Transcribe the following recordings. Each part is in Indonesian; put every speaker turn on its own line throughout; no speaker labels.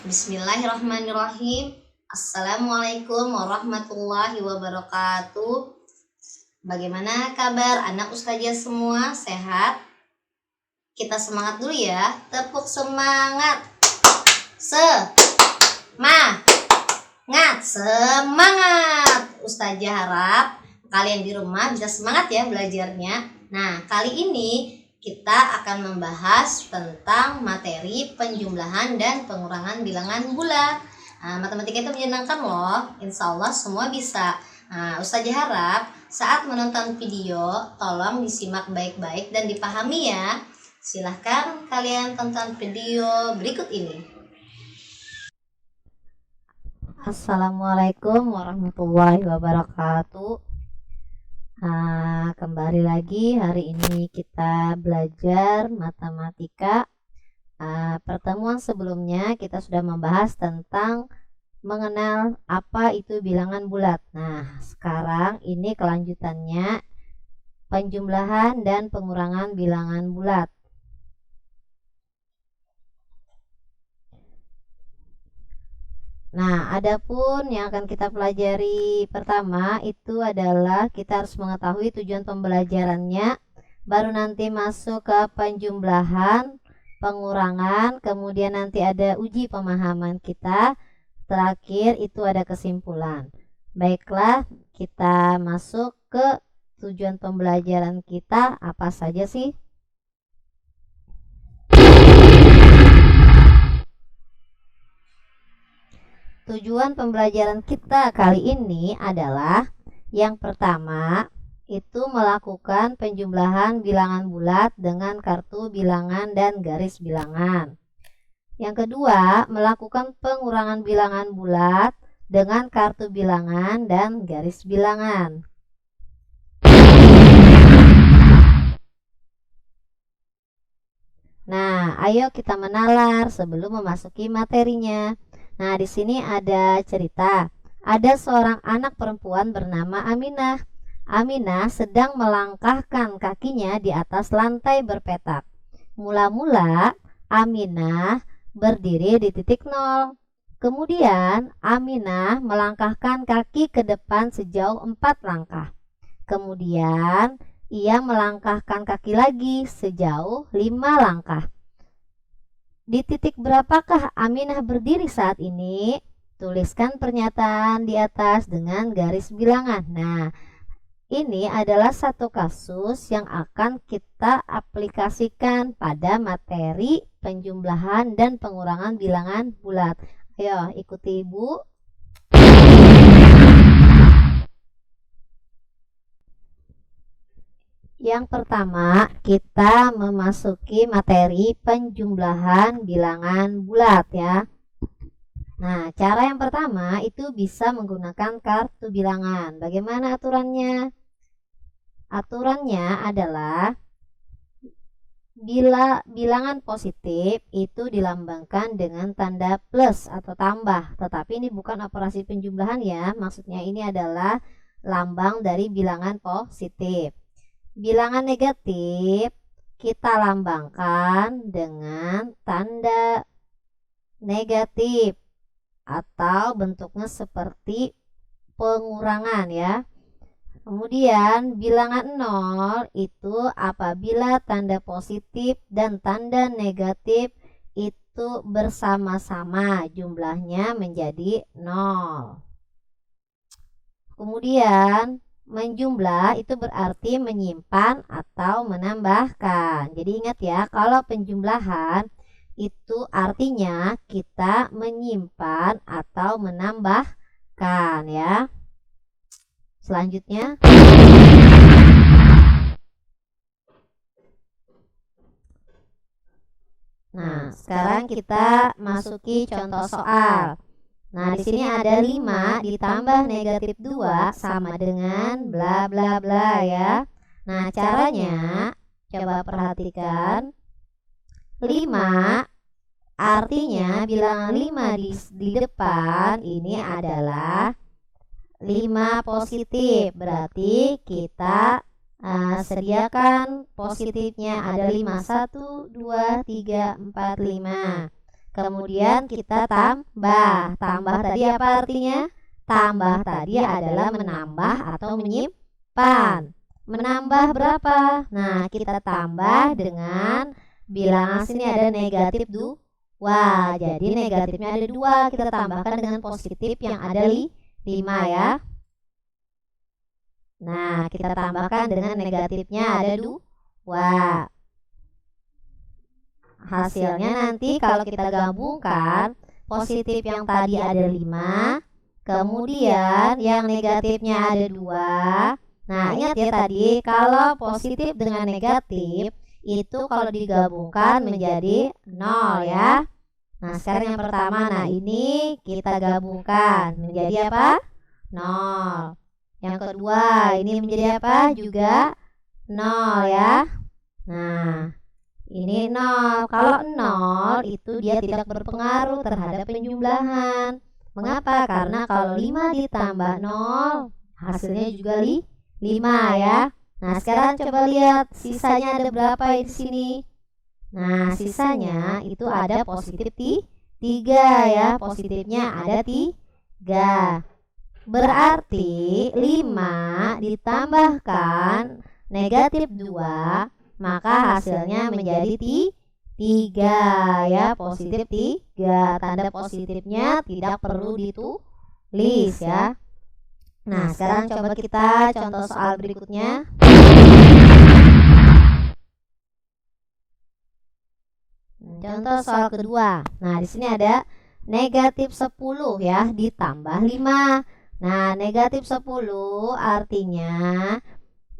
Bismillahirrahmanirrahim. Assalamualaikum warahmatullahi wabarakatuh. Bagaimana kabar anak ustazah semua? Sehat? Kita semangat dulu ya. Tepuk semangat. Semangat. Ustazah harap kalian di rumah bisa semangat ya belajarnya. Nah, kali ini kita akan membahas tentang materi penjumlahan dan pengurangan bilangan bulat. Matematika itu menyenangkan loh, insya Allah semua bisa. Ustazah harap saat menonton video tolong disimak baik-baik dan dipahami ya. Silahkan kalian tonton video berikut ini.
Assalamualaikum warahmatullahi wabarakatuh. Kembali lagi hari ini kita belajar matematika. Pertemuan sebelumnya kita sudah membahas tentang mengenal apa itu bilangan bulat. Nah, sekarang ini kelanjutannya penjumlahan dan pengurangan bilangan bulat. Nah, adapun yang akan kita pelajari pertama itu adalah kita harus mengetahui tujuan pembelajarannya, baru nanti masuk ke penjumlahan, pengurangan, kemudian nanti ada uji pemahaman kita, terakhir itu ada kesimpulan. Baiklah, kita masuk ke tujuan pembelajaran kita, apa saja sih? Tujuan pembelajaran kita kali ini adalah yang pertama itu melakukan penjumlahan bilangan bulat dengan kartu bilangan dan garis bilangan. Yang kedua, melakukan pengurangan bilangan bulat dengan kartu bilangan dan garis bilangan. Nah, ayo kita menalar sebelum memasuki materinya. Nah, di sini ada cerita. Ada seorang anak perempuan bernama Aminah. Aminah sedang melangkahkan kakinya di atas lantai berpetak. Mula-mula Aminah berdiri di titik nol. Kemudian Aminah melangkahkan kaki ke depan sejauh 4 langkah. Kemudian ia melangkahkan kaki lagi sejauh 5 langkah. Di titik berapakah Aminah berdiri saat ini? Tuliskan pernyataan di atas dengan garis bilangan. Nah, ini adalah satu kasus yang akan kita aplikasikan pada materi penjumlahan dan pengurangan bilangan bulat. Ayo, ikuti Ibu. Yang pertama, kita memasuki materi penjumlahan bilangan bulat ya. Nah, cara yang pertama itu bisa menggunakan kartu bilangan. Bagaimana aturannya? Aturannya adalah bila bilangan positif itu dilambangkan dengan tanda plus atau tambah. Tetapi ini bukan operasi penjumlahan ya. Maksudnya ini adalah lambang dari bilangan positif. Bilangan negatif kita lambangkan dengan tanda negatif atau bentuknya seperti pengurangan ya. Kemudian bilangan 0 itu apabila tanda positif dan tanda negatif itu bersama-sama jumlahnya menjadi 0. Kemudian menjumlah itu berarti menyimpan atau menambahkan. Jadi ingat ya, kalau penjumlahan itu artinya kita menyimpan atau menambahkan ya. Selanjutnya, nah sekarang kita masuki contoh soal. Nah, di sini ada 5 ditambah negatif 2 sama dengan bla bla bla ya. Nah, caranya coba perhatikan. 5 artinya bilangan 5 di depan ini adalah 5 positif. Berarti kita sediakan positifnya ada 5, 1, 2, 3, 4, 5. Kemudian kita tambah. Tambah tadi apa artinya? Tambah tadi adalah menambah atau menyimpan. Menambah berapa? Nah, kita tambah dengan bilangan sini ada negatif 2. Jadi negatifnya ada 2, kita tambahkan dengan positif yang ada 5 ya. Nah, kita tambahkan dengan negatifnya ada 2. Hasilnya nanti kalau kita gabungkan, positif yang tadi ada 5, kemudian yang negatifnya ada 2. Nah, ingat ya tadi kalau positif dengan negatif itu kalau digabungkan menjadi 0 ya. Nah, sekarang yang pertama, nah ini kita gabungkan menjadi apa? 0. Yang kedua, ini menjadi apa? Juga 0 ya. Nah, ini 0. Kalau 0 itu dia tidak berpengaruh terhadap penjumlahan. Mengapa? Karena kalau 5 ditambah 0, hasilnya juga 5 ya. Nah, sekarang coba lihat sisanya ada berapa di sini. Nah, sisanya itu ada positif 3 ya. Positifnya ada 3. Berarti 5 ditambahkan negatif 2, maka hasilnya menjadi 3 ya. Positif 3. Tanda positifnya tidak perlu ditulis ya. Nah, sekarang coba kita contoh soal berikutnya. Contoh soal kedua. Nah, di sini ada negatif 10 ya ditambah 5. Nah, negatif 10 artinya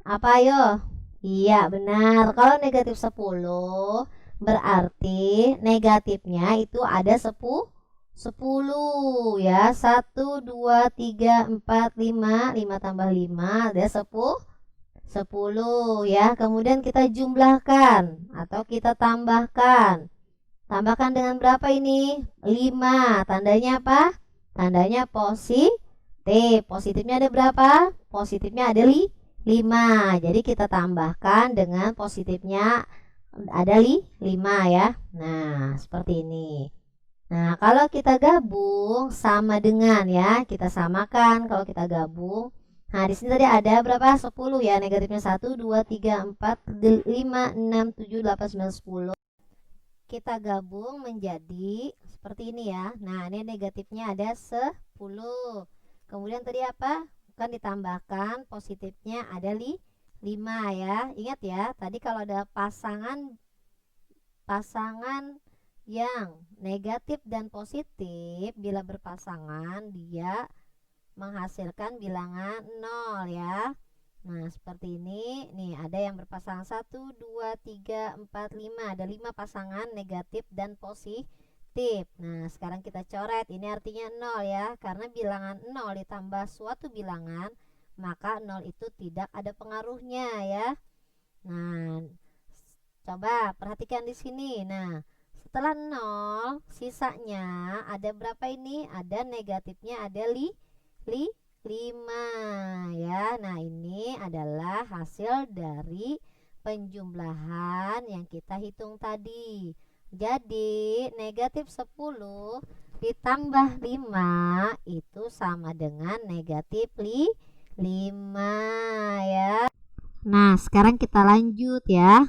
apa yo? Iya, benar. Kalau negatif 10 berarti negatifnya itu ada 10 ya. 1, 2, 3, 4, 5. 5 tambah 5 ada 10 ya. Kemudian kita jumlahkan atau kita tambahkan. Tambahkan dengan berapa ini? 5. Tandanya apa? Tandanya positif. Positifnya ada berapa? Positifnya ada 5. Jadi kita tambahkan dengan positifnya ada 5 ya. Nah, seperti ini. Nah, kalau kita gabung sama dengan ya, kita samakan kalau kita gabung. Nah, di sini tadi ada berapa? 10 ya. Negatifnya 1, 2, 3, 4, 5, 6, 7, 8, 9, 10. Kita gabung menjadi seperti ini ya. Nah, ini negatifnya ada 10. Kemudian tadi apa? Bukan ditambahkan, positifnya ada 5 ya. Ingat ya, tadi kalau ada pasangan yang negatif dan positif, bila berpasangan dia menghasilkan bilangan 0 ya. Nah, seperti ini. Nih, ada yang berpasangan 1, 2, 3, 4, 5. Ada 5 pasangan negatif dan positif. Nah, sekarang kita coret. Ini artinya 0 ya. Karena bilangan 0 ditambah suatu bilangan, maka 0 itu tidak ada pengaruhnya ya. Nah, coba perhatikan di sini. Nah, setelah 0, sisanya ada berapa ini? Ada negatifnya ada 5 ya. Nah, ini adalah hasil dari penjumlahan yang kita hitung tadi. Jadi negatif 10 ditambah 5 itu sama dengan negatif 5 ya. Nah, sekarang kita lanjut ya.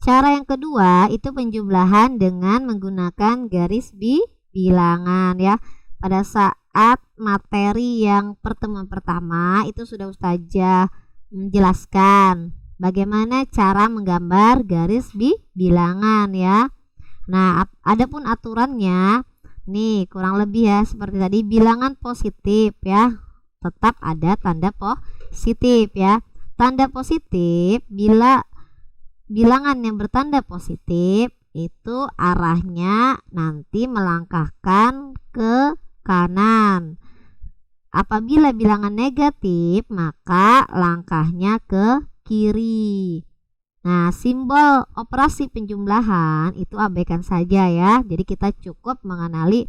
Cara yang kedua itu penjumlahan dengan menggunakan garis bilangan ya. Pada saat materi yang pertemuan pertama itu sudah Ustazah menjelaskan bagaimana cara menggambar garis bilangan ya. Nah, adapun aturannya nih kurang lebih ya seperti tadi. Bilangan positif ya tetap ada tanda positif ya. Tanda positif bila bilangan yang bertanda positif itu arahnya nanti melangkahkan ke kanan. Apabila bilangan negatif maka langkahnya ke kiri. Nah, simbol operasi penjumlahan itu abaikan saja ya. Jadi kita cukup mengenali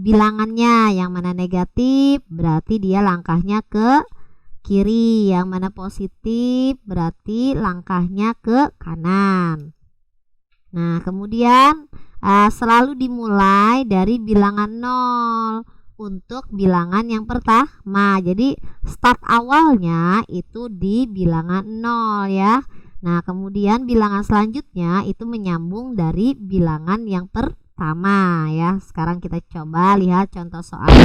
bilangannya. Yang mana negatif berarti dia langkahnya ke kiri. Yang mana positif berarti langkahnya ke kanan. Nah, kemudian selalu dimulai dari bilangan 0 untuk bilangan yang pertama. Jadi start awalnya itu di bilangan 0 ya. Nah, kemudian bilangan selanjutnya itu menyambung dari bilangan yang pertama ya. Sekarang kita coba lihat contoh soalnya.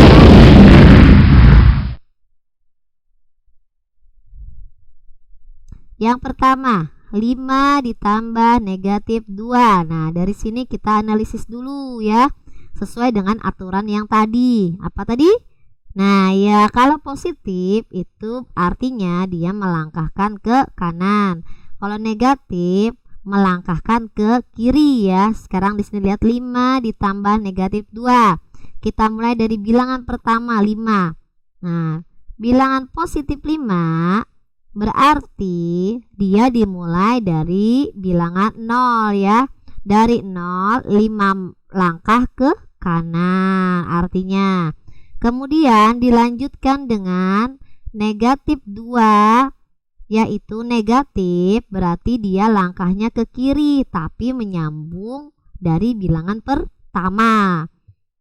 Yang pertama, 5 ditambah negatif 2. Nah, dari sini kita analisis dulu ya, sesuai dengan aturan yang tadi. Apa tadi? Nah, ya kalau positif itu artinya dia melangkahkan ke kanan. Kalau negatif melangkahkan ke kiri ya. Sekarang di sini lihat 5 ditambah negatif 2. Kita mulai dari bilangan pertama 5. Nah, bilangan positif 5 berarti dia dimulai dari bilangan 0 ya. Dari 0 5 langkah ke kanan artinya. Kemudian dilanjutkan dengan negatif 2, yaitu negatif berarti dia langkahnya ke kiri tapi menyambung dari bilangan pertama.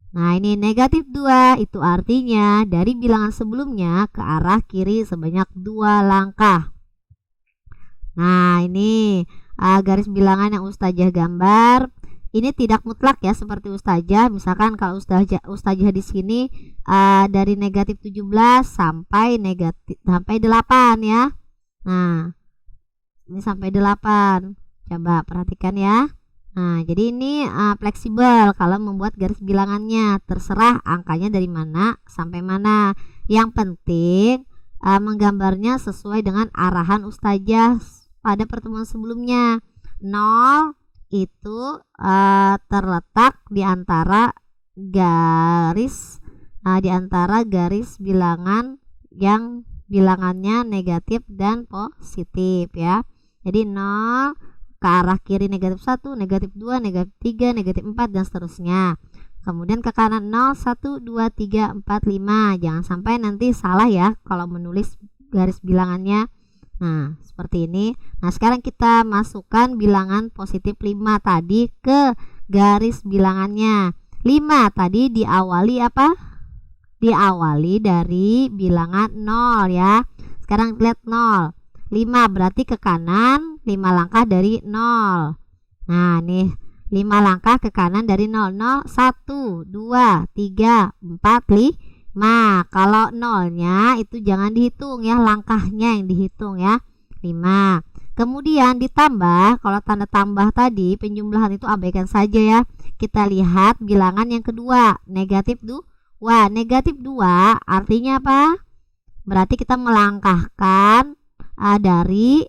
Nah, ini negatif 2 itu artinya dari bilangan sebelumnya ke arah kiri sebanyak 2 langkah. Nah, ini garis bilangan yang Ustazah gambar. Ini tidak mutlak ya seperti Ustazah. Misalkan kalau Ustazah di sini dari negatif 17 sampai 8 ya. Nah, ini sampai 8. Coba perhatikan ya. Nah, jadi ini fleksibel kalau membuat garis bilangannya, terserah angkanya dari mana sampai mana. Yang penting menggambarnya sesuai dengan arahan Ustazah pada pertemuan sebelumnya. 0 itu terletak di antara garis bilangan yang bilangannya negatif dan positif ya. Jadi 0 ke arah kiri negatif 1, negatif 2, negatif 3, negatif 4 dan seterusnya. Kemudian ke kanan 0, 1, 2, 3, 4, 5. Jangan sampai nanti salah ya kalau menulis garis bilangannya. Nah, seperti ini. Nah, sekarang kita masukkan bilangan positif 5 tadi ke garis bilangannya. 5 tadi diawali apa? Diawali dari bilangan 0 ya. Sekarang lihat 0. 5 berarti ke kanan 5 langkah dari 0. Nah, nih 5 langkah ke kanan dari 0. 0, 1, 2, 3, 4, 5. Kalau 0-nya itu jangan dihitung ya, langkahnya yang dihitung ya. 5. Kemudian ditambah, kalau tanda tambah tadi penjumlahan itu abaikan saja ya. Kita lihat bilangan yang kedua, negatif 2. Negatif 2 artinya apa? Berarti kita melangkahkan dari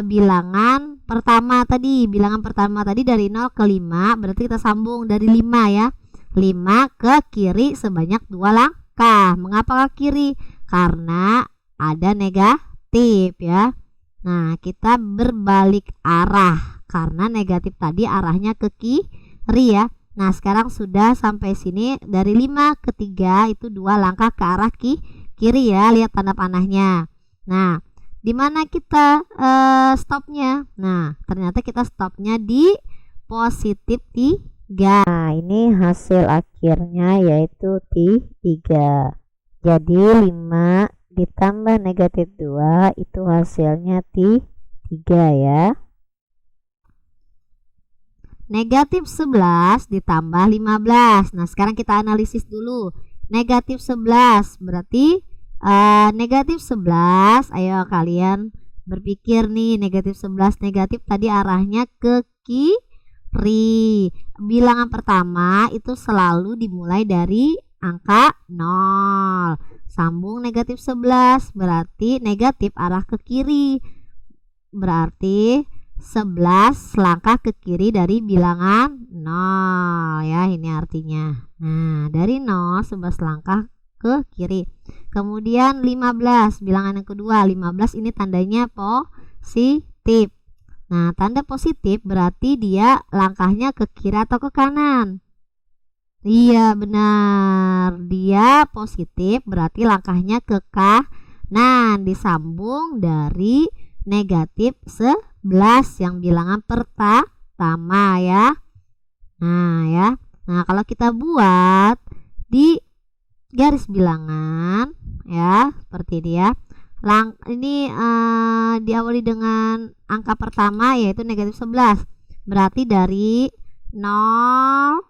bilangan pertama tadi. Bilangan pertama tadi dari 0 ke 5, berarti kita sambung dari 5 ya. 5 ke kiri sebanyak 2 langkah. Mengapa ke kiri? Karena ada negatif ya. Nah, kita berbalik arah karena negatif tadi arahnya ke kiri ya. Nah, sekarang sudah sampai sini dari 5 ke 3 itu 2 langkah ke arah kiri ya. Lihat tanda panahnya. Nah, di mana kita stopnya? Nah, ternyata kita stopnya di positif 3. Nah, ini hasil akhirnya yaitu 3. Jadi 5 ditambah negatif 2 itu hasilnya 3 ya. Negatif 11 ditambah 15. Nah, sekarang kita analisis dulu. Negatif 11 berarti negatif 11, ayo kalian berpikir nih, negatif 11 negatif tadi arahnya ke kiri. Bilangan pertama itu selalu dimulai dari angka 0. Sambung negatif 11 berarti negatif arah ke kiri. Berarti 11 langkah ke kiri dari bilangan 0 ya, ini artinya. Nah, dari 0 11 langkah ke kiri. Kemudian 15, bilangan yang kedua 15 ini tandanya positif. Nah, tanda positif berarti dia langkahnya ke kiri atau ke kanan. Iya benar, dia positif berarti langkahnya ke Nah, disambung dari negatif 11 yang bilangan pertama ya. Nah, kalau kita buat di garis bilangan ya, seperti ini ya. Ini diawali dengan angka pertama yaitu negatif 11. Berarti dari 0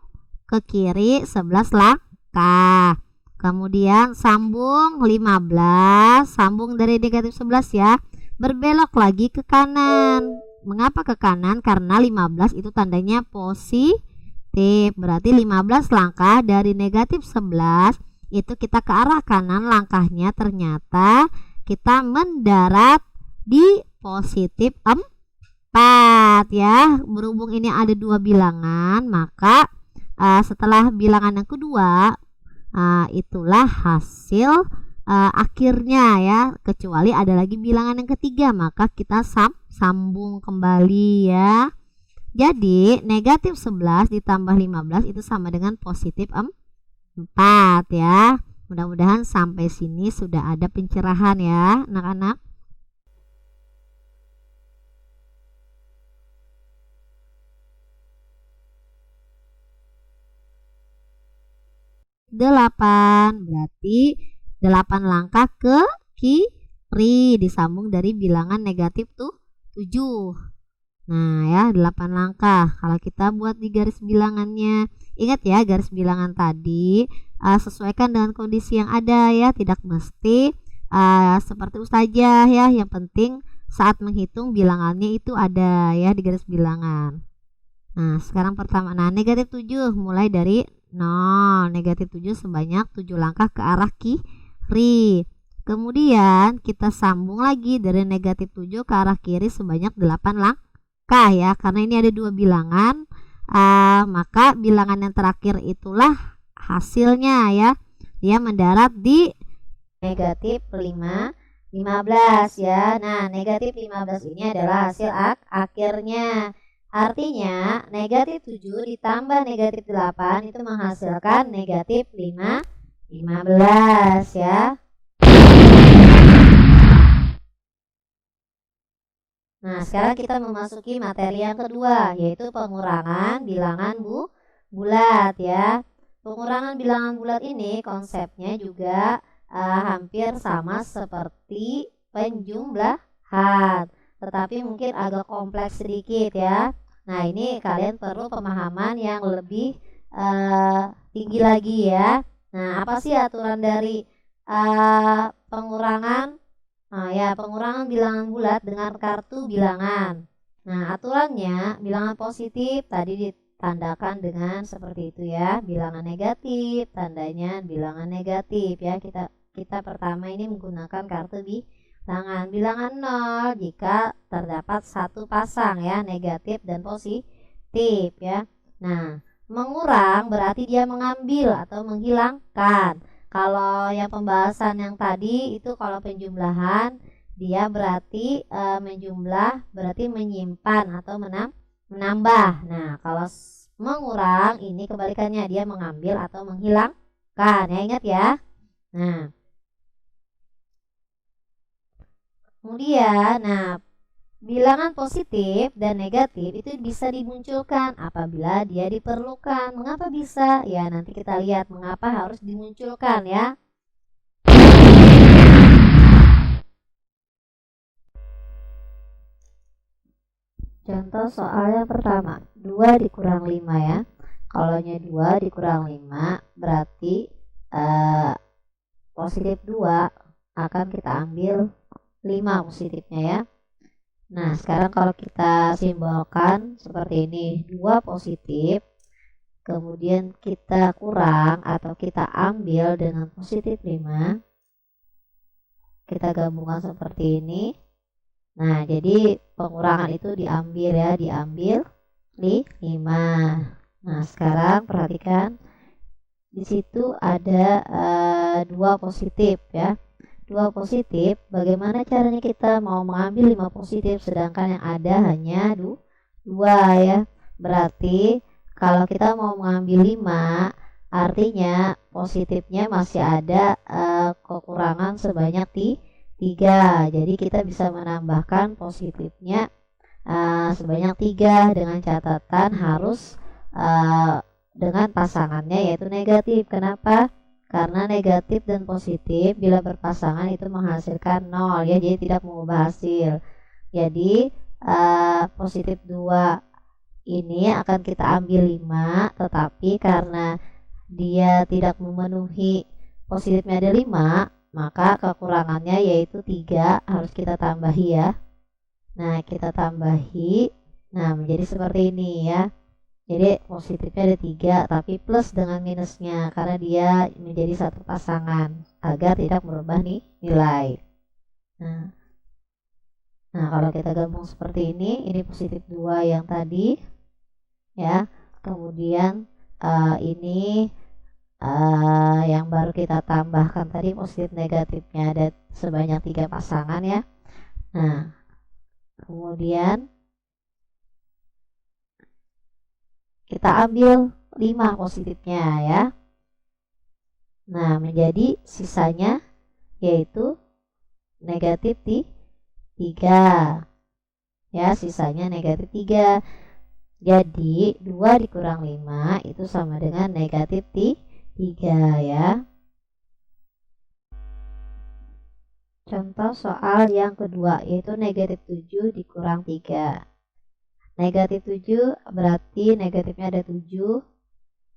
ke kiri 11 langkah. Kemudian sambung 15, sambung dari negatif 11 ya. Berbelok lagi ke kanan. Mengapa ke kanan? Karena 15 itu tandanya positif. Berarti 15 langkah dari negatif 11 itu kita ke arah kanan langkahnya, ternyata kita mendarat di positif 4 ya. Berhubung ini ada dua bilangan, maka setelah bilangan yang kedua itulah hasil akhirnya ya, kecuali ada lagi bilangan yang ketiga, maka kita sambung kembali ya. Jadi negatif 11 ditambah 15 itu sama dengan positif 4 ya. Mudah-mudahan sampai sini sudah ada pencerahan ya anak-anak. Delapan, berarti 8 langkah ke kiri disambung dari bilangan negatif 7. Nah ya, 8 langkah. Kalau kita buat di garis bilangannya, ingat ya, garis bilangan tadi sesuaikan dengan kondisi yang ada ya, tidak mesti seperti ustazah ya. Yang penting saat menghitung bilangannya itu ada ya di garis bilangan. Nah, sekarang pertama, negatif 7 mulai dari 0. Negatif 7 sebanyak 7 langkah ke arah kiri. Kemudian kita sambung lagi dari negatif 7 ke arah kiri sebanyak 8 langkah ya. Karena ini ada dua bilangan, maka bilangan yang terakhir itulah hasilnya ya. Dia mendarat di negatif 15 ya. Nah, negatif 15 ini adalah hasil akhirnya. Artinya negatif 7 ditambah negatif 8 itu menghasilkan negatif 15 ya. Nah, sekarang kita memasuki materi yang kedua, yaitu pengurangan bilangan bulat ya. Pengurangan bilangan bulat ini konsepnya juga hampir sama seperti penjumlahan, tetapi mungkin agak kompleks sedikit ya. Nah, ini kalian perlu pemahaman yang lebih tinggi lagi ya. Nah, apa sih aturan dari pengurangan? Nah ya, pengurangan bilangan bulat dengan kartu bilangan. Nah, aturannya bilangan positif tadi ditandakan dengan seperti itu ya. Bilangan negatif tandanya bilangan negatif ya. Kita pertama ini menggunakan kartu bilangan. Bilangan 0 jika terdapat satu pasang ya, negatif dan positif ya. Nah, mengurang berarti dia mengambil atau menghilangkan. Kalau yang pembahasan yang tadi itu kalau penjumlahan dia berarti menjumlah berarti menyimpan atau menambah. Nah, kalau mengurang ini kebalikannya, dia mengambil atau menghilangkan ya, ingat ya. Nah, kemudian bilangan positif dan negatif itu bisa dimunculkan apabila dia diperlukan. Mengapa bisa? Ya, nanti kita lihat mengapa harus dimunculkan ya. Contoh soal yang pertama, 2 dikurang 5 ya. Kalau 2 dikurang 5 berarti positif 2 akan kita ambil 5 positifnya ya. Nah, sekarang kalau kita simbolkan seperti ini, 2 positif, kemudian kita kurang atau kita ambil dengan positif 5, kita gabungkan seperti ini. Nah, jadi pengurangan itu diambil ya, diambil 5. Nah, sekarang perhatikan di situ ada 2 positif ya. 2 positif, bagaimana caranya kita mau mengambil 5 positif sedangkan yang ada hanya 2 ya. Berarti kalau kita mau mengambil 5, artinya positifnya masih ada kekurangan sebanyak 3. Jadi kita bisa menambahkan positifnya sebanyak 3 dengan catatan harus dengan pasangannya yaitu negatif. Kenapa? Karena negatif dan positif bila berpasangan itu menghasilkan 0 ya, jadi tidak mengubah hasil. Jadi positif 2 ini akan kita ambil 5, tetapi karena dia tidak memenuhi positifnya ada 5, maka kekurangannya yaitu 3 harus kita tambahi ya. Nah, kita tambahi. Nah, menjadi seperti ini ya. Jadi positifnya ada 3 tapi plus dengan minusnya karena dia menjadi satu pasangan agar tidak merubah nih nilai. Nah, kalau kita gabung seperti ini positif 2 yang tadi ya. Kemudian ini yang baru kita tambahkan tadi positif negatifnya ada sebanyak 3 pasangan ya. Nah, kemudian kita ambil 5 positifnya ya. Nah, menjadi sisanya yaitu negatif 3 ya, sisanya negatif 3. Jadi 2 dikurang 5 itu sama dengan negatif 3 ya. Contoh soal yang kedua yaitu negatif 7 dikurang 3. Negatif 7 berarti negatifnya ada 7.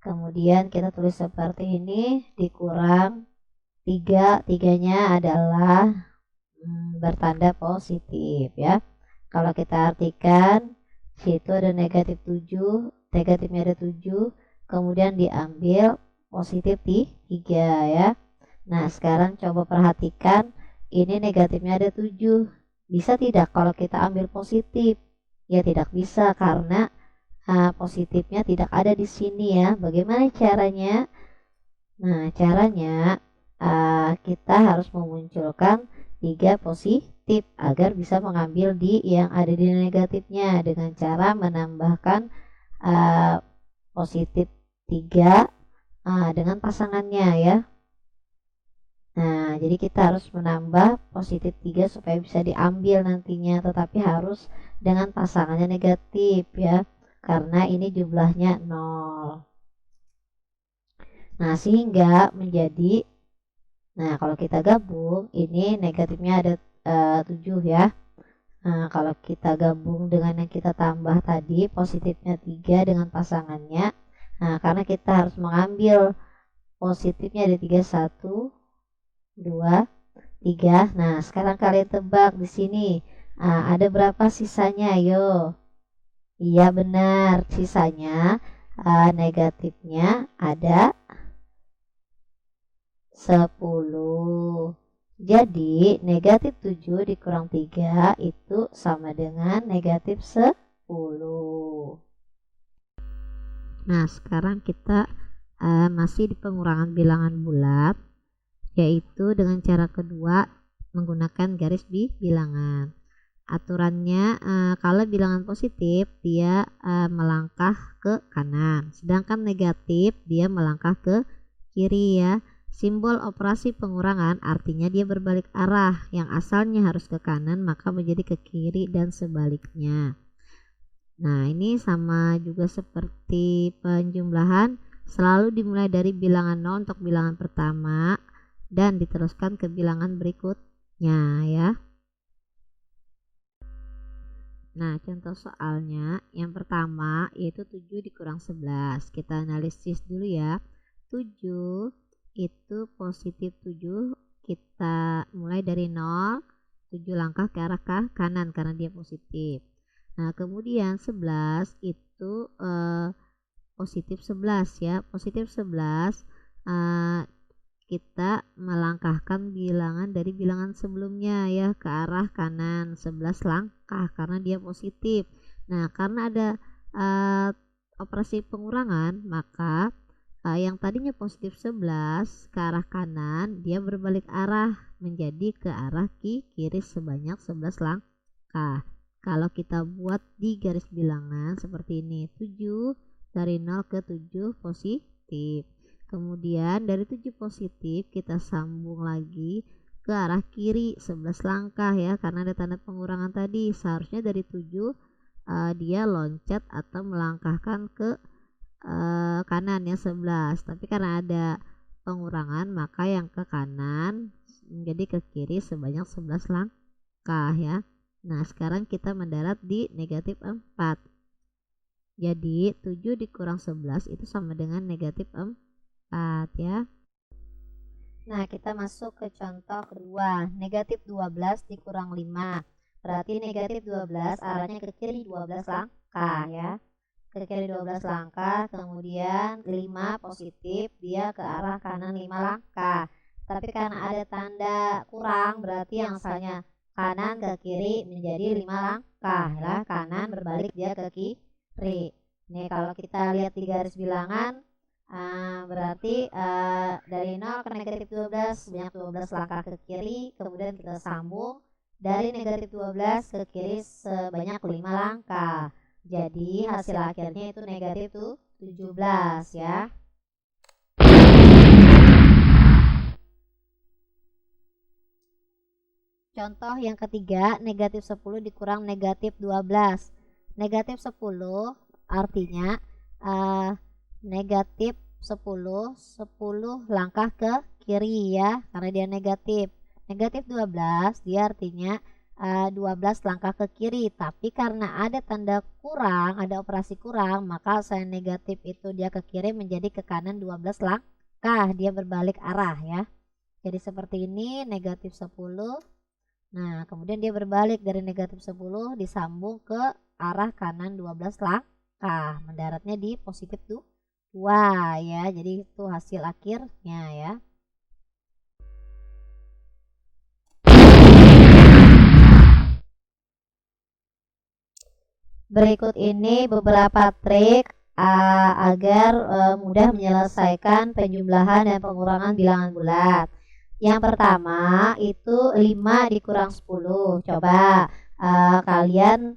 Kemudian kita tulis seperti ini dikurang 3. 3-nya adalah bertanda positif ya. Kalau kita artikan situ ada negatif 7, negatifnya ada 7, kemudian diambil positif 3 ya. Nah, sekarang coba perhatikan ini negatifnya ada 7. Bisa tidak kalau kita ambil positif? Ya tidak bisa karena positifnya tidak ada di sini ya. Bagaimana caranya? Nah, caranya kita harus memunculkan 3 positif agar bisa mengambil di yang ada di negatifnya dengan cara menambahkan positif 3 dengan pasangannya ya. Nah, jadi kita harus menambah positif 3 supaya bisa diambil nantinya, tetapi harus dengan pasangannya negatif ya, karena ini jumlahnya 0. Nah, sehingga menjadi, nah kalau kita gabung, ini negatifnya ada 7 ya. Nah, kalau kita gabung dengan yang kita tambah tadi, positifnya 3 dengan pasangannya, nah karena kita harus mengambil positifnya ada 3, 1, 2, 3. Nah, sekarang kalian tebak di sini. Ada berapa sisanya? Ayo. Iya benar, sisanya negatifnya ada 10. Jadi, negatif 7 dikurang 3 itu sama dengan negatif 10. Nah, sekarang kita masih di pengurangan bilangan bulat, yaitu dengan cara kedua menggunakan garis bilangan. Aturannya kalau bilangan positif dia melangkah ke kanan, sedangkan negatif dia melangkah ke kiri ya. Simbol operasi pengurangan artinya dia berbalik arah, yang asalnya harus ke kanan maka menjadi ke kiri dan sebaliknya. Nah, ini sama juga seperti penjumlahan, selalu dimulai dari bilangan 0 untuk bilangan pertama dan diteruskan ke bilangan berikutnya ya. Nah, contoh soalnya yang pertama yaitu 7 dikurang 11. Kita analisis dulu ya. 7 itu positif 7, kita mulai dari 0, 7 langkah ke arah kanan karena dia positif. Nah, kemudian 11 itu positif 11 ya. Positif 11 kita melangkahkan bilangan dari bilangan sebelumnya ya ke arah kanan 11 langkah karena dia positif. Nah, karena ada operasi pengurangan, maka yang tadinya positif 11 ke arah kanan dia berbalik arah menjadi ke arah kiri sebanyak 11 langkah. Kalau kita buat di garis bilangan seperti ini, 7 dari 0 ke 7 positif. Kemudian dari 7 positif kita sambung lagi ke arah kiri 11 langkah ya, karena ada tanda pengurangan tadi. Seharusnya dari 7 dia loncat atau melangkahkan ke kanan ya 11, tapi karena ada pengurangan maka yang ke kanan menjadi ke kiri sebanyak 11 langkah ya. Nah sekarang kita mendarat di negatif 4, jadi 7 dikurang 11 itu sama dengan negatif 4 ya. Nah kita masuk ke contoh kedua, negatif 12 dikurang 5, berarti negatif 12 arahnya ke kiri 12 langkah ya, ke kiri 12 langkah, kemudian 5 positif, dia ke arah kanan 5 langkah. Tapi karena ada tanda kurang, berarti yang asalnya kanan ke kiri menjadi 5 langkah ya, kanan berbalik dia ke kiri. Nih kalau kita lihat di garis bilangan, berarti dari 0 ke negatif 12 sebanyak 12 langkah ke kiri, kemudian kita sambung dari negatif 12 ke kiri sebanyak 5 langkah. Jadi hasil akhirnya itu negatif 17 ya. Contoh yang ketiga, negatif 10 dikurang negatif 12. Negatif 10 artinya negatif 10 langkah ke kiri ya, karena dia negatif. Negatif 12 dia artinya 12 langkah ke kiri, tapi karena ada tanda kurang, ada operasi kurang, maka saya negatif itu dia ke kiri menjadi ke kanan 12 langkah, dia berbalik arah ya. Jadi seperti ini, negatif 10. Nah kemudian dia berbalik dari negatif 10 disambung ke arah kanan 12 langkah, mendaratnya di positif 2 ya. Jadi itu hasil akhirnya ya. Berikut ini beberapa trik agar mudah menyelesaikan penjumlahan dan pengurangan bilangan bulat. Yang pertama itu 5 dikurang 10. Coba kalian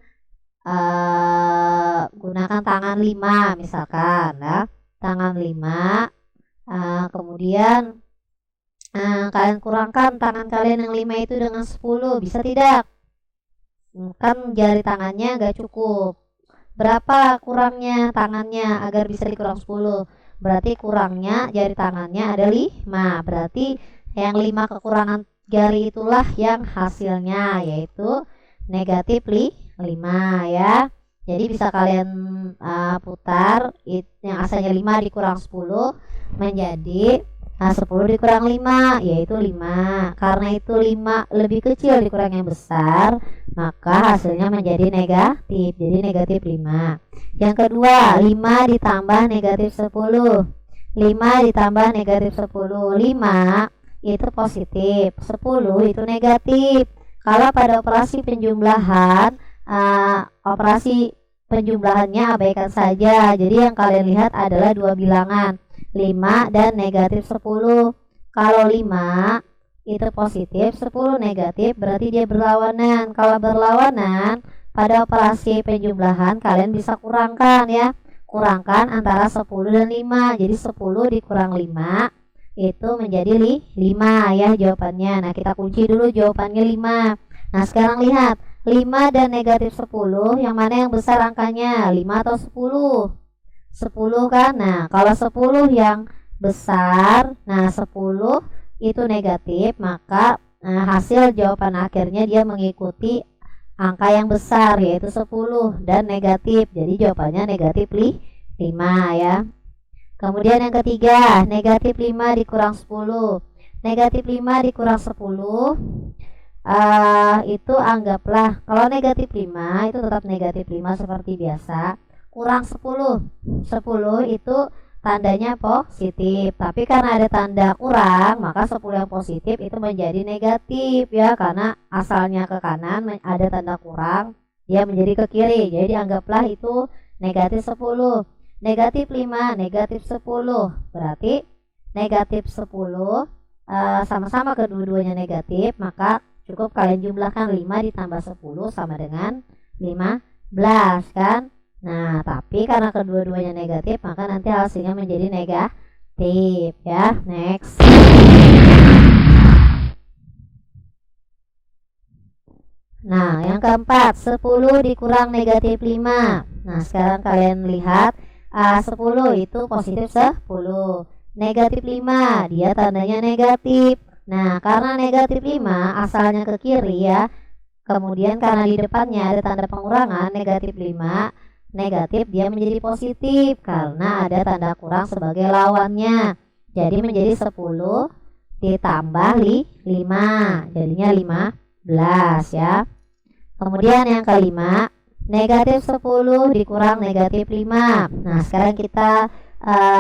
gunakan tangan 5 misalkan ya. Tangan 5, kemudian kalian kurangkan tangan kalian yang 5 itu dengan 10, bisa tidak? Kan jari tangannya gak cukup. Berapa kurangnya tangannya agar bisa dikurang 10? Berarti kurangnya jari tangannya ada 5. Berarti yang 5 kekurangan jari itulah yang hasilnya, yaitu negatif 5 ya. Jadi bisa kalian putar yang asalnya 5 dikurang 10 menjadi 10 dikurang 5, yaitu 5. Karena itu 5 lebih kecil dikurang yang besar, maka hasilnya menjadi negatif. Jadi negatif 5. Yang kedua, 5 ditambah negatif 10. 5 ditambah negatif 10. 5 itu positif, 10 itu negatif. Kalau pada operasi penjumlahan, operasi penjumlahannya abaikan saja. Jadi yang kalian lihat adalah dua bilangan, 5 dan negatif 10. Kalau 5 itu positif, 10 negatif, berarti dia berlawanan. Kalau berlawanan, pada operasi penjumlahan kalian bisa kurangkan ya. Kurangkan antara 10 dan 5. Jadi 10 dikurang 5 itu menjadi 5 ya jawabannya. Nah kita kunci dulu jawabannya 5. Nah sekarang lihat, 5 dan negatif 10 yang mana yang besar angkanya, 5 atau 10? 10 kan. Nah kalau 10 yang besar, nah 10 itu negatif, maka hasil jawaban akhirnya dia mengikuti angka yang besar, yaitu 10 dan negatif. Jadi jawabannya negatif 5 ya. Kemudian yang ketiga, negatif 5 dikurang 10. Negatif 5 dikurang 10 itu anggaplah, kalau negatif 5 itu tetap negatif 5 seperti biasa. Kurang 10 itu tandanya positif, tapi karena ada tanda kurang, maka 10 yang positif itu menjadi negatif ya, karena asalnya ke kanan ada tanda kurang, dia menjadi ke kiri. Jadi anggaplah itu negatif 10. Negatif 5, negatif 10, berarti negatif 10 sama-sama kedua-duanya negatif, maka cukup kalian jumlahkan 5 ditambah 10 sama dengan 15 kan. Nah tapi karena kedua-duanya negatif, maka nanti hasilnya menjadi negatif ya. Next. Nah, yang keempat, 10 dikurang negatif 5. Nah, sekarang kalian lihat 10 itu positif 10. Negatif 5, dia tandanya negatif. Nah, karena negatif 5 asalnya ke kiri ya. Kemudian karena di depannya ada tanda pengurangan negatif 5, negatif dia menjadi positif karena ada tanda kurang sebagai lawannya. Jadi menjadi 10 ditambah 5, jadinya 15 ya. Kemudian yang kelima, negatif 10 dikurang negatif 5. Nah, sekarang kita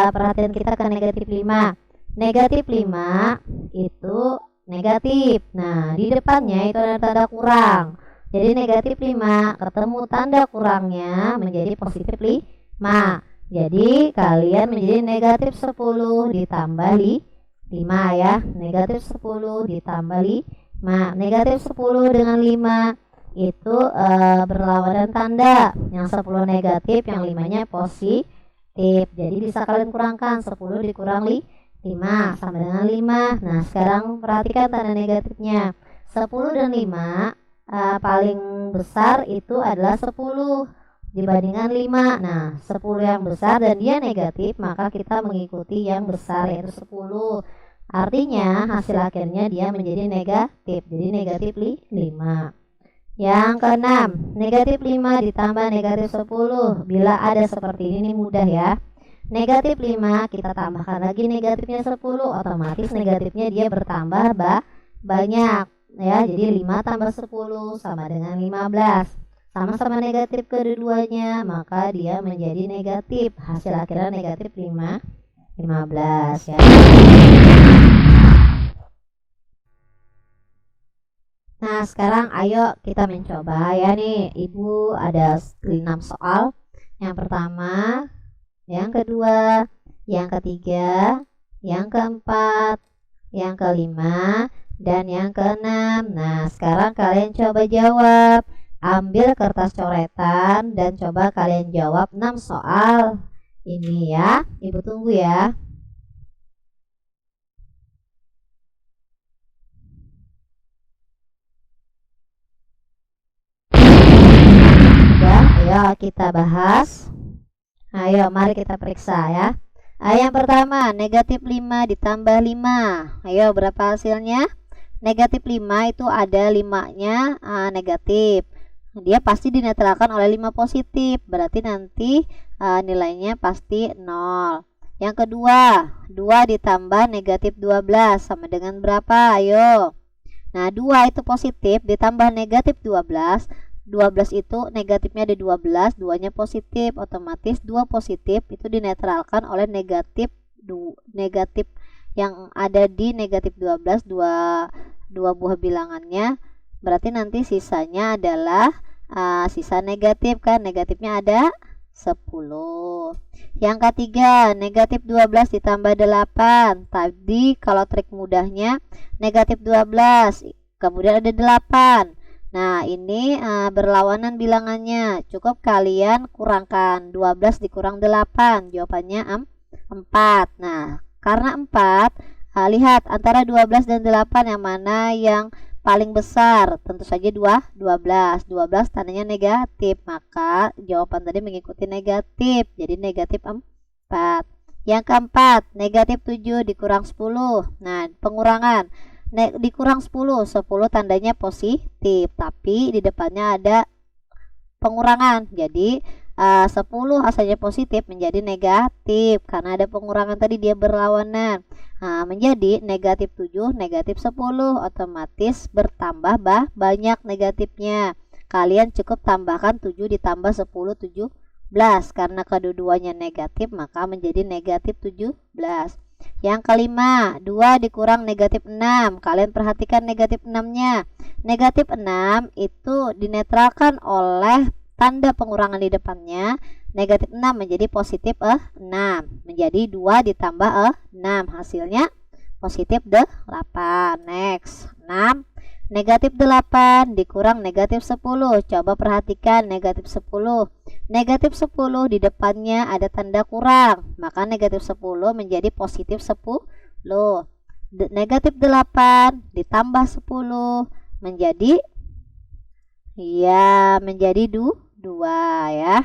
perhatian kita ke negatif 5. Negatif 5 itu negatif. Nah, di depannya itu ada tanda kurang. Jadi negatif 5 ketemu tanda kurangnya menjadi positif 5. Jadi kalian menjadi negatif 10 ditambah 5 ya. Negatif 10 ditambah 5. Negatif 10 dengan 5 itu berlawanan tanda. Yang 10 negatif, yang 5-nya positif. Jadi bisa kalian kurangkan 10 dikurang 5 sama dengan 5. Nah, sekarang perhatikan tanda negatifnya. 10 dan 5 paling besar itu adalah 10 dibandingkan 5. Nah, 10 yang besar dan dia negatif, maka kita mengikuti yang besar yaitu 10. Artinya hasil akhirnya dia menjadi negatif. Jadi negatif 5. Yang keenam, negatif 5 ditambah negatif 10. Bila ada seperti ini mudah ya. Negatif 5 kita tambahkan lagi negatifnya 10, otomatis negatifnya dia bertambah banyak ya. Jadi 5 tambah 10 sama dengan 15. Sama-sama negatif kedua-duanya, maka dia menjadi negatif. Hasil akhirnya negatif 15 ya. Nah, sekarang ayo kita mencoba ya nih. Ibu ada 6 soal. Yang pertama, yang kedua, yang ketiga, yang keempat, yang kelima, dan yang keenam. Nah, sekarang kalian coba jawab. Ambil kertas coretan dan coba kalian jawab 6 soal ini ya. Ibu tunggu ya. Ayo kita bahas. Ayo mari kita periksa ya. Yang pertama, negatif 5 ditambah 5. Ayo berapa hasilnya? Negatif 5 itu ada 5-nya negatif. Dia pasti dinetralkan oleh 5 positif. Berarti nanti nilainya pasti 0. Yang kedua, 2 ditambah negatif 12 sama dengan berapa? Ayo. Nah, 2 itu positif ditambah negatif 12. 12 itu negatifnya ada 12, 2-nya positif, otomatis 2 positif itu dinetralkan oleh negatif negatif yang ada di negatif 12, dua buah bilangannya. Berarti nanti sisanya adalah sisa negatif kan, negatifnya ada 10. Yang ketiga, negatif 12 ditambah 8. Tadi kalau trik mudahnya negatif 12, kemudian ada 8. Nah, ini berlawanan bilangannya. Cukup kalian kurangkan 12 dikurang 8. Jawabannya 4. Nah, karena 4, lihat antara 12 dan 8 yang mana yang paling besar. Tentu saja 12. 12 tandanya negatif, maka jawaban tadi mengikuti negatif. Jadi negatif 4. Yang keempat, negatif 7 dikurang 10. Nah, pengurangan. Dikurang 10 tandanya positif, tapi di depannya ada pengurangan. Jadi 10 asalnya positif menjadi negatif karena ada pengurangan tadi, dia berlawanan. Menjadi negatif 7 negatif 10, otomatis bertambah banyak negatifnya. Kalian cukup tambahkan 7 ditambah 10, 17. Karena kedua-duanya negatif, maka menjadi negatif 17. Yang kelima, 2 dikurang negatif 6. Kalian perhatikan negatif 6-nya. Negatif 6 itu dinetralkan oleh tanda pengurangan di depannya. Negatif 6 menjadi positif 6. Menjadi 2 ditambah 6. Hasilnya positif 8. Next, 6. Negatif 8 dikurang negatif 10. Coba perhatikan negatif 10. Negatif 10 di depannya ada tanda kurang, maka negatif 10 menjadi positif 10. Negatif 8 ditambah 10 menjadi Iya, menjadi 2 ya.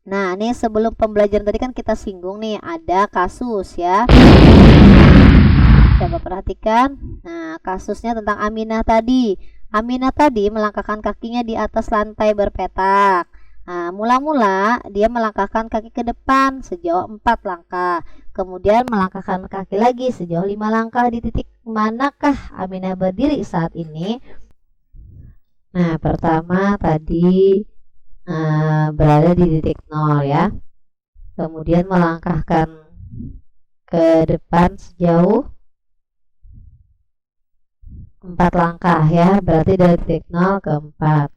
Nah, ini sebelum pembelajaran tadi kan kita singgung nih, ada kasus ya. Coba perhatikan. Nah, kasusnya tentang Aminah tadi. Aminah tadi melangkahkan kakinya di atas lantai berpetak. Nah, mula-mula dia melangkahkan kaki ke depan sejauh 4 langkah. Kemudian melangkahkan kaki lagi sejauh 5 langkah. Di titik manakah Aminah berdiri saat ini? Nah, pertama tadi berada di titik 0 ya. Kemudian melangkahkan ke depan sejauh 4 langkah ya, berarti dari titik 0 ke 4.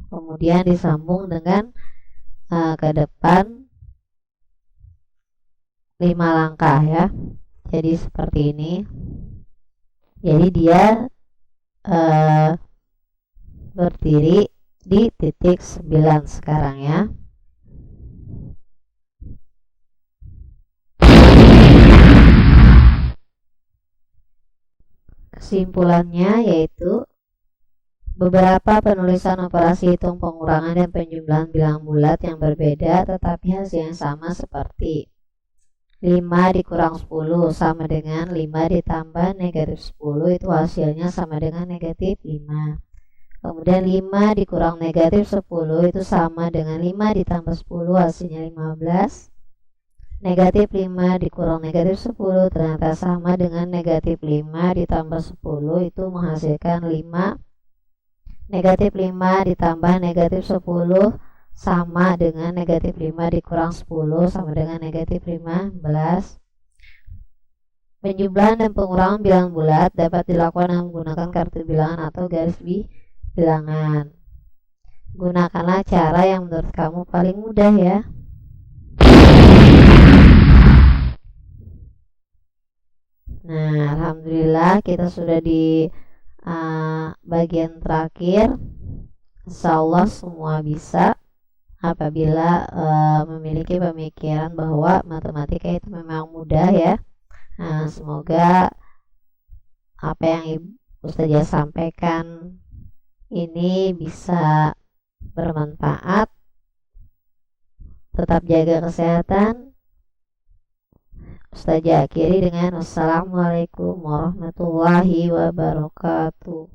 Kemudian disambung dengan ke depan 5 langkah ya. Jadi seperti ini. Jadi dia berdiri di titik 9 sekarang ya. Kesimpulannya yaitu beberapa penulisan operasi hitung pengurangan dan penjumlahan bilang bulat yang berbeda tetapi hasilnya sama seperti 5 dikurang 10 sama dengan 5 ditambah negatif 10, itu hasilnya sama dengan negatif 5. Kemudian 5 dikurang negatif 10 itu sama dengan 5 ditambah 10, hasilnya 15. Negatif 5 dikurang negatif 10 ternyata sama dengan negatif 5 ditambah 10, itu menghasilkan 5. Negatif 5 ditambah negatif 10 sama dengan negatif 5 dikurang 10 sama dengan negatif 15. Penjumlahan dan pengurangan bilangan bulat dapat dilakukan dengan menggunakan kartu bilangan atau garis bilangan. Gunakanlah cara yang menurut kamu paling mudah ya. Nah, alhamdulillah kita sudah di bagian terakhir. Insya Allah semua bisa apabila memiliki pemikiran bahwa matematika itu memang mudah ya. Nah, semoga apa yang Ustazah sampaikan ini bisa bermanfaat. Tetap jaga kesehatan. Ustazah akhiri dengan wassalamualaikum warahmatullahi wabarakatuh.